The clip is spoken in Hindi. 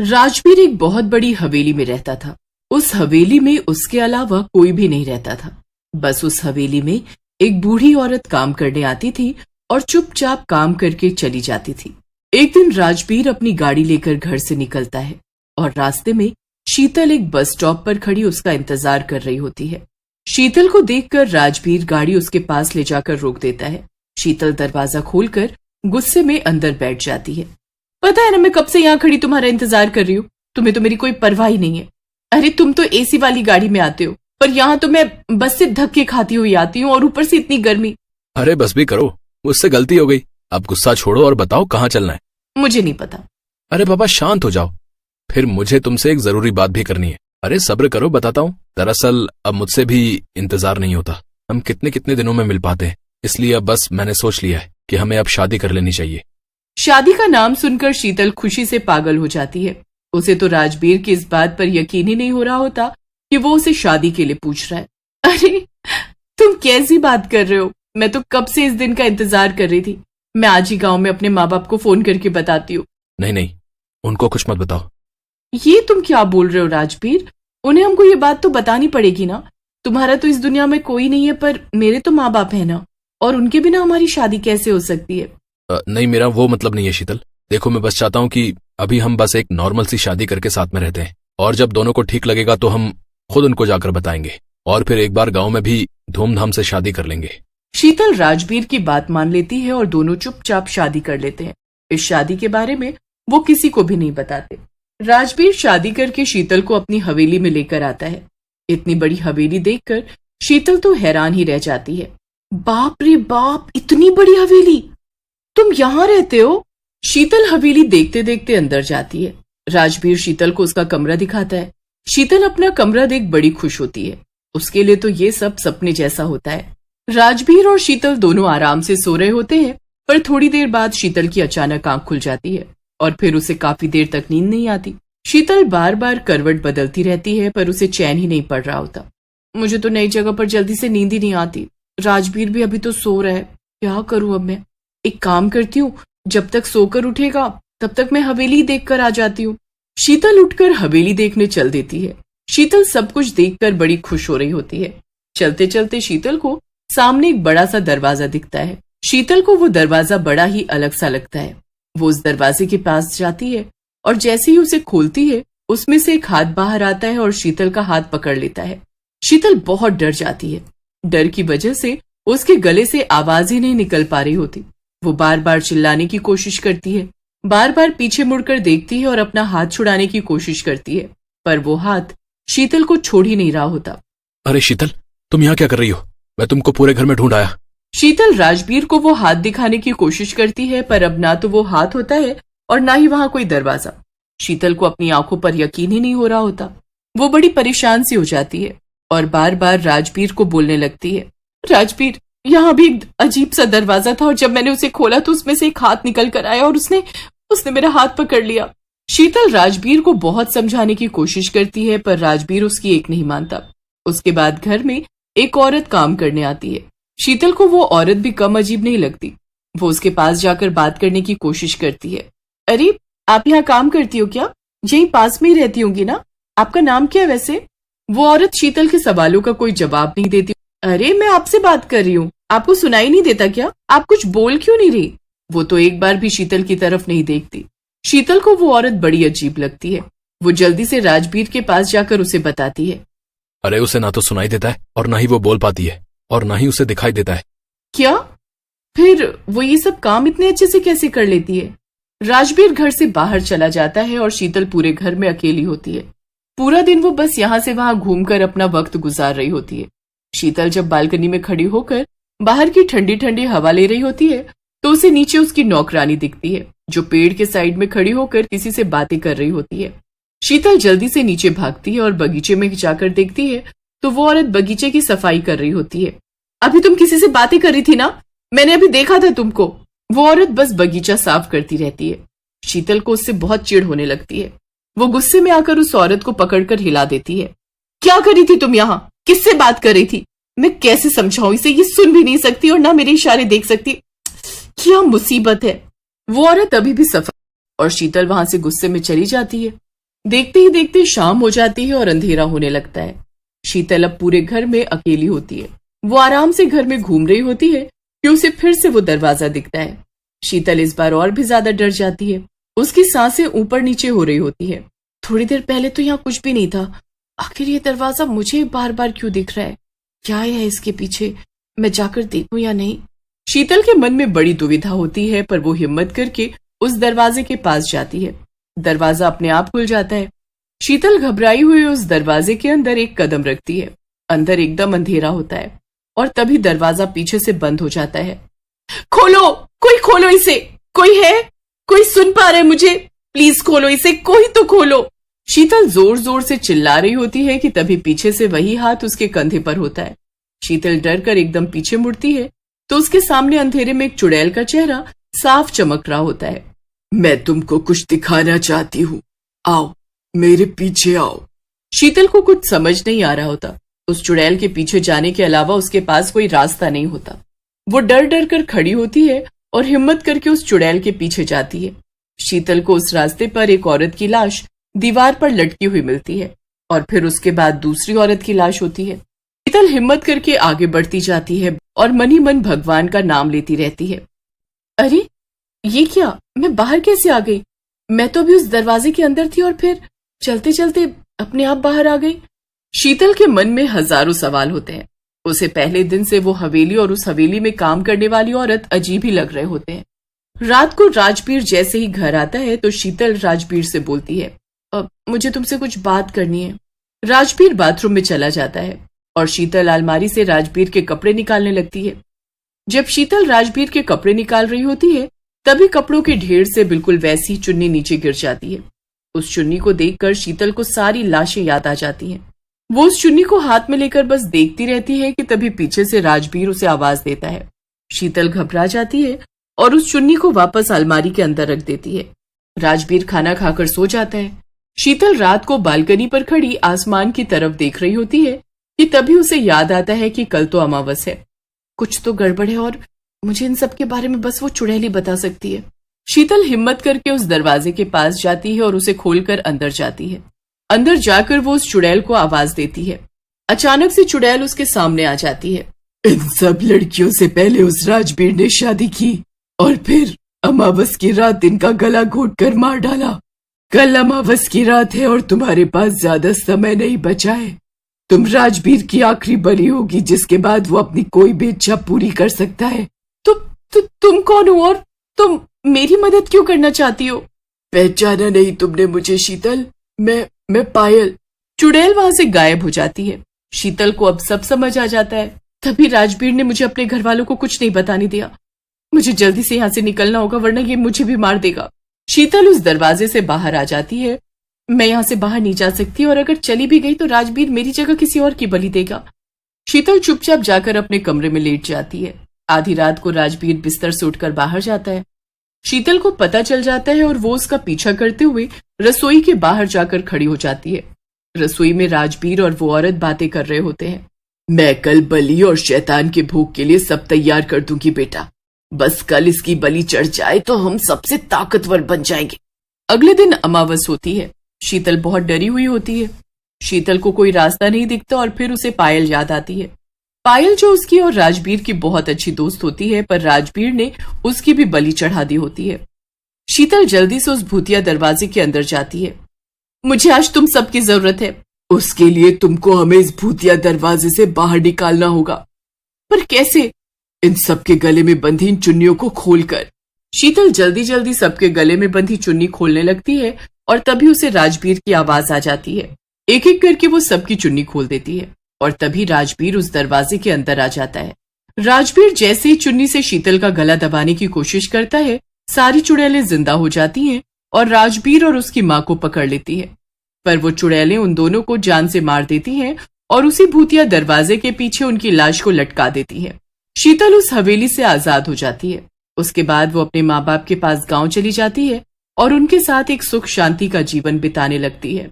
राजवीर एक बहुत बड़ी हवेली में रहता था। उस हवेली में उसके अलावा कोई भी नहीं रहता था। बस उस हवेली में एक बूढ़ी औरत काम करने आती थी और चुपचाप काम करके चली जाती थी। एक दिन राजवीर अपनी गाड़ी लेकर घर से निकलता है और रास्ते में शीतल एक बस स्टॉप पर खड़ी उसका इंतजार कर रही होती है। शीतल को देखकर राजवीर गाड़ी उसके पास ले जाकर रोक देता है। शीतल दरवाजा खोलकर गुस्से में अंदर बैठ जाती है। पता है ना, मैं कब से यहाँ खड़ी तुम्हारा इंतजार कर रही हूँ। तुम्हें तो मेरी कोई परवाह ही नहीं है। अरे तुम तो एसी वाली गाड़ी में आते हो, पर यहाँ तो मैं बस से धक्के खाती हुई आती हूँ और ऊपर से इतनी गर्मी। अरे बस भी करो, मुझसे गलती हो गई। अब गुस्सा छोड़ो और बताओ कहाँ चलना है। मुझे नहीं पता। अरे पापा शांत हो जाओ, फिर मुझे तुमसे एक जरूरी बात भी करनी है। अरे सब्र करो, बताता हूँ। दरअसल अब मुझसे भी इंतजार नहीं होता। हम कितने कितने दिनों में मिल पाते हैं, इसलिए अब बस मैंने सोच लिया है कि हमें अब शादी कर लेनी चाहिए। शादी का नाम सुनकर शीतल खुशी से पागल हो जाती है। उसे तो राजवीर की इस बात पर यकीन ही नहीं हो रहा होता कि वो उसे शादी के लिए पूछ रहा है। अरे तुम कैसी बात कर रहे हो? मैं तो कब से इस दिन का इंतजार कर रही थी। मैं आज ही गांव में अपने माँ बाप को फोन करके बताती हूँ। नहीं नहीं, उनको कुछ मत बताओ। ये तुम क्या बोल रहे हो राजवीर? उन्हें हमको ये बात तो बतानी पड़ेगी ना। तुम्हारा तो इस दुनिया में कोई नहीं है, पर मेरे तो माँ बाप है ना, और उनके बिना हमारी शादी कैसे हो सकती है? नहीं, मेरा वो मतलब नहीं है शीतल। देखो, मैं बस चाहता हूँ कि अभी हम बस एक नॉर्मल सी शादी करके साथ में रहते हैं, और जब दोनों को ठीक लगेगा तो हम खुद उनको जाकर बताएंगे, और फिर एक बार गांव में भी धूमधाम से शादी कर लेंगे। शीतल राजवीर की बात मान लेती है और दोनों चुपचाप शादी कर लेते हैं। इस शादी के बारे में वो किसी को भी नहीं बताते। राजवीर शादी करके शीतल को अपनी हवेली में लेकर आता है। इतनी बड़ी हवेली देखकर शीतल तो हैरान ही रह जाती है। बाप रे बाप, इतनी बड़ी हवेली! तुम यहाँ रहते हो? शीतल हवेली देखते देखते अंदर जाती है। राजवीर शीतल को उसका कमरा दिखाता है। शीतल अपना कमरा देख बड़ी खुश होती है। उसके लिए तो ये सब सपने जैसा होता है। राजवीर और शीतल दोनों आराम से सो रहे होते हैं, पर थोड़ी देर बाद शीतल की अचानक आंख खुल जाती है और फिर उसे काफी देर तक नींद नहीं आती। शीतल बार बार करवट बदलती रहती है, पर उसे चैन ही नहीं पड़ रहा होता। मुझे तो नई जगह पर जल्दी से नींद ही नहीं आती। राजवीर भी अभी तो सो रहा है, क्या करूं अब मैं? एक काम करती हूँ, जब तक सोकर उठेगा तब तक मैं हवेली देखकर आ जाती हूँ। शीतल उठकर हवेली देखने चल देती है। शीतल सब कुछ देखकर बड़ी खुश हो रही होती है। चलते चलते शीतल को सामने एक बड़ा सा दरवाजा दिखता है। शीतल को वो दरवाजा बड़ा ही अलग सा लगता है। वो उस दरवाजे के पास जाती है और जैसे ही उसे खोलती है, उसमें से एक हाथ बाहर आता है और शीतल का हाथ पकड़ लेता है। शीतल बहुत डर जाती है। डर की वजह से उसके गले से आवाज ही नहीं निकल पा रही होती। वो बार बार चिल्लाने की कोशिश करती है, बार बार पीछे मुड़कर देखती है और अपना हाथ छुड़ाने की कोशिश करती है, पर वो हाथ शीतल को छोड़ ही नहीं रहा होता। अरे शीतल, तुम यहाँ क्या कर रही हो? मैं तुमको पूरे घर में ढूंढ आया। शीतल राजवीर को वो हाथ दिखाने की कोशिश करती है, पर अब ना तो वो हाथ होता है और ना ही वहां कोई दरवाजा। शीतल को अपनी आंखों पर यकीन ही नहीं हो रहा होता। वो बड़ी परेशान सी हो जाती है और बार बार राजवीर को बोलने लगती है, राजवीर, यहाँ भी एक अजीब सा दरवाजा था और जब मैंने उसे खोला तो उसमें से एक हाथ निकल कर आया और उसने मेरा हाथ पकड़ लिया। शीतल राजवीर को बहुत समझाने की कोशिश करती है, पर राजवीर उसकी एक नहीं मानता। उसके बाद घर में एक औरत काम करने आती है। शीतल को वो औरत भी कम अजीब नहीं लगती। वो उसके पास जाकर बात करने की कोशिश करती है। अरे आप यहाँ काम करती हो क्या? यहीं पास में ही रहती होंगी ना? आपका नाम क्या है वैसे? वो औरत शीतल के सवालों का कोई जवाब नहीं देती। अरे मैं आपसे बात कर रही हूँ, आपको सुनाई नहीं देता क्या? आप कुछ बोल क्यों नहीं रही? वो तो एक बार भी शीतल की तरफ नहीं देखती। शीतल को वो औरत बड़ी अजीब लगती है। वो जल्दी से राजवीर के पास जाकर उसे बताती है। अरे उसे ना तो सुनाई देता है और ना ही वो बोल पाती है और ना ही उसे दिखाई देता है। क्या? फिर वो ये सब काम इतने अच्छे से कैसे कर लेती है? राजवीर घर से बाहर चला जाता है और शीतल पूरे घर में अकेली होती है। पूरा दिन वो बस यहाँ से वहां घूमकर अपना वक्त गुजार रही होती है। शीतल जब बालकनी में खड़ी होकर बाहर की ठंडी ठंडी हवा ले रही होती है तो उसे नीचे उसकी नौकरानी दिखती है, जो पेड़ के साइड में खड़ी होकर किसी से बातें कर रही होती है। शीतल जल्दी से नीचे भागती है और बगीचे में जाकर देखती है तो वो औरत बगीचे की सफाई कर रही होती है। अभी तुम किसी से बातें कर रही थी ना? मैंने अभी देखा था तुमको। वो औरत बस बगीचा साफ करती रहती है। शीतल को उससे बहुत चिढ़ होने लगती है। वो गुस्से में आकर उस औरत को पकड़कर हिला देती है। क्या कर रही थी तुम यहाँ? किससे बात कर रही थी? मैं कैसे समझाऊं इसे? ये सुन भी नहीं सकती और ना मेरे इशारे देख सकती। क्या मुसीबत है। वो औरत अभी भी सफाई और शीतल वहां से गुस्से में चली जाती है। देखते ही देखते शाम हो जाती है और अंधेरा होने लगता है। शीतल अब पूरे घर में अकेली होती है। वो आराम से घर में घूम रही होती है कि उसे फिर से वो दरवाजा दिखता है। शीतल इस बार और भी ज्यादा डर जाती है। उसकी सांसें ऊपर नीचे हो रही होती है। थोड़ी देर पहले तो यहाँ कुछ भी नहीं था, आखिर ये दरवाजा मुझे बार बार क्यों दिख रहा है? क्या है इसके पीछे? मैं जाकर देखूं या नहीं? शीतल के मन में बड़ी दुविधा होती है, पर वो हिम्मत करके उस दरवाजे के पास जाती है। दरवाजा अपने आप खुल जाता है। शीतल घबराई हुई उस दरवाजे के अंदर एक कदम रखती है। अंदर एकदम अंधेरा होता है और तभी दरवाजा पीछे से बंद हो जाता है। खोलो, कोई खोलो इसे, कोई है? कोई सुन पा रहा है मुझे? प्लीज खोलो इसे, कोई तो खोलो। शीतल जोर जोर से चिल्ला रही होती है कि तभी पीछे से वही हाथ उसके कंधे पर होता है। शीतल डर कर एकदम पीछे मुड़ती है तो उसके सामने अंधेरे में एक चुड़ैल का चेहरा साफ चमक रहा होता है। मैं तुमको कुछ दिखाना चाहती हूँ, आओ मेरे पीछे आओ। शीतल को कुछ समझ नहीं आ रहा होता। उस चुड़ैल के पीछे जाने के अलावा उसके पास कोई रास्ता नहीं होता। वो डर डर कर खड़ी होती है और हिम्मत करके उस चुड़ैल के पीछे जाती है। शीतल को उस रास्ते पर एक औरत की लाश दीवार पर लटकी हुई मिलती है और फिर उसके बाद दूसरी औरत की लाश होती है। शीतल हिम्मत करके आगे बढ़ती जाती है और मन ही मन भगवान का नाम लेती रहती है। अरे ये क्या, मैं बाहर कैसे आ गई? मैं तो अभी उस दरवाजे के अंदर थी और फिर चलते चलते अपने आप बाहर आ गई। शीतल के मन में हजारों सवाल होते हैं। उसे पहले दिन से वो हवेली और उस हवेली में काम करने वाली औरत अजीब ही लग रहे होते हैं। रात को राजबीर जैसे ही घर आता है तो शीतल राजबीर से बोलती है, मुझे तुमसे कुछ बात करनी है। राजबीर बाथरूम में चला जाता है और शीतल अलमारी से राजबीर के कपड़े निकालने लगती है। जब शीतल राजबीर के कपड़े निकाल रही होती है तभी कपड़ों के ढेर से बिल्कुल वैसी चुन्नी नीचे गिर जाती है। उस चुन्नी को देखकर शीतल को सारी लाशें याद आ जाती हैं। वो उस चुन्नी को हाथ में लेकर बस देखती रहती है कि तभी पीछे से राजबीर उसे आवाज देता है। शीतल घबरा जाती है और उस चुन्नी को वापस अलमारी के अंदर रख देती है। राजबीर खाना खाकर सो जाता है। शीतल रात को बालकनी पर खड़ी आसमान की तरफ देख रही होती है कि तभी उसे याद आता है कि कल तो अमावस है। कुछ तो गड़बड़ है और मुझे इन सब के बारे में बस वो चुड़ैल ही बता सकती है। शीतल हिम्मत करके उस दरवाजे के पास जाती है और उसे खोलकर अंदर जाती है। अंदर जाकर वो उस चुड़ैल को आवाज देती है। अचानक से चुड़ैल उसके सामने आ जाती है। इन सब लड़कियों से पहले उस राजबीर ने शादी की और फिर अमावस की रात दिन का गला घोट कर मार डाला। कल अमावस की रात है और तुम्हारे पास ज्यादा समय नहीं बचा है। तुम राजबीर की आखिरी बलि होगी जिसके बाद वो अपनी कोई भी इच्छा पूरी कर सकता है। तुम कौन हो और तुम मेरी मदद क्यों करना चाहती हो? पहचाना नहीं तुमने मुझे शीतल? मैं पायल। चुड़ैल वहां से गायब हो जाती है। शीतल को अब सब समझ आ जाता है। तभी राजबीर ने मुझे अपने घर वालों को कुछ नहीं बताने दिया। मुझे जल्दी से यहाँ से निकलना होगा वरना ये मुझे भी मार देगा। शीतल उस दरवाजे से बाहर आ जाती है। मैं यहाँ से बाहर नहीं जा सकती और अगर चली भी गई तो राजबीर मेरी जगह किसी और की बलि देगा। शीतल चुपचाप जाकर अपने कमरे में लेट जाती है। आधी रात को राजबीर बिस्तर से उठकर बाहर जाता है। शीतल को पता चल जाता है और वो उसका पीछा करते हुए रसोई के बाहर जाकर खड़ी हो जाती है। रसोई में राजबीर और वो औरत बातें कर रहे होते हैं। मैं कल बलि और शैतान के भोग के लिए सब तैयार कर दूंगी बेटा। बस कल इसकी बलि चढ़ जाए तो हम सबसे ताकतवर बन जाएंगे। अगले दिन अमावस होती है। शीतल बहुत डरी हुई होती है। शीतल को कोई रास्ता नहीं दिखता और फिर उसे पायल याद आती है। पायल जो उसकी और राजबीर की बहुत अच्छी दोस्त होती है, पर राजबीर ने उसकी भी बलि चढ़ा दी होती है। शीतल जल्दी से उस भूतिया दरवाजे के अंदर जाती है। मुझे आज तुम सबकी जरूरत है। उसके लिए तुमको हमें इस भूतिया दरवाजे से बाहर निकालना होगा। पर कैसे? इन सबके गले में बंधी इन चुन्नियों को खोलकर। शीतल जल्दी जल्दी सबके गले में बंधी चुन्नी खोलने लगती है और तभी उसे राजबीर की आवाज आ जाती है। एक एक करके वो सबकी चुन्नी खोल देती है और तभी राजबीर उस दरवाजे के अंदर आ जाता है। राजबीर जैसे ही चुन्नी से शीतल का गला दबाने की कोशिश करता है, सारी चुड़ैलें जिंदा हो जाती हैं और राजबीर और उसकी मां को पकड़ लेती है। पर वो चुड़ैलें उन दोनों को जान से मार देती हैं और उसी भूतिया दरवाजे के पीछे उनकी लाश को लटका देती है। शीतल उस हवेली से आजाद हो जाती है। उसके बाद वो अपने माँ बाप के पास गांव चली जाती है और उनके साथ एक सुख शांति का जीवन बिताने लगती है।